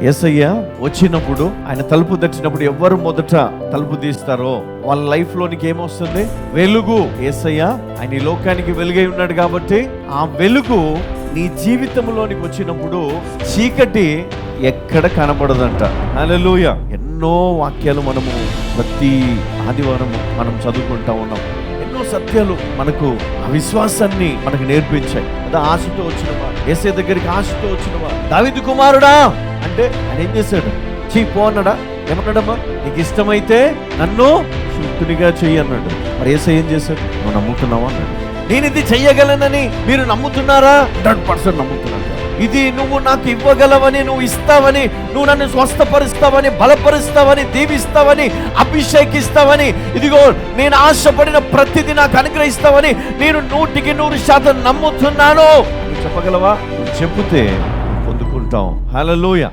యేసయ్య వచ్చినప్పుడు, ఆయన తలుపు తట్టినప్పుడు ఎవరు మొదట తలుపు తీస్తారో వాళ్ళ లైఫ్ లోనికి ఏమొస్తుంది? వెలుగు. యేసయ్య ఆయన ఈ లోకానికి వెలుగై ఉన్నాడు కాబట్టి ఆ వెలుగు నీ జీవితంలోనికి వచ్చినప్పుడు చీకటి ఎక్కడ కనబడదంట. హల్లెలూయా. ఎన్నో వాక్యాలు మనము ప్రతి ఆదివారం మనం చదువుకుంటా ఉన్నాం. ఎన్నో సత్యాలు మనకు ఆ విశ్వాసాన్ని మనకు నేర్పించాయి. అదే ఆశతో వచ్చినవా, యేసయ్య దగ్గరికి ఆశతో వచ్చినవా, దావీదు కుమారుడా అంటే ఆయన ఏం చేశాడు? పో అన్నాడా? ఏమన్నాడమ్మా? నీకు ఇష్టమైతే నన్ను శుద్ధునిగా చెయ్యి అన్నాడు. మరి యేసయ్య ఏం చేశాడు? నువ్వు నమ్ముతున్నావా అన్నాడు. నేను ఇది చెయ్యగలనని మీరు నమ్ముతున్నారా? 100% నమ్ముతున్నాను. ఇది నువ్వు నాకు ఇవ్వగలవని, నువ్వు ఇస్తావని, నువ్వు నన్ను స్వస్థపరుస్తావని, బలపరుస్తావని, దీవిస్తావని, అభిషేకిస్తావని, ఇదిగో నేను ఆశపడిన ప్రతిదీ నాకు అనుగ్రహిస్తావని నేను 100% నమ్ముతున్నాను. నువ్వు చెప్పగలవా? నువ్వు చెబితే పొందుకుంటాం. హల్లెలూయా.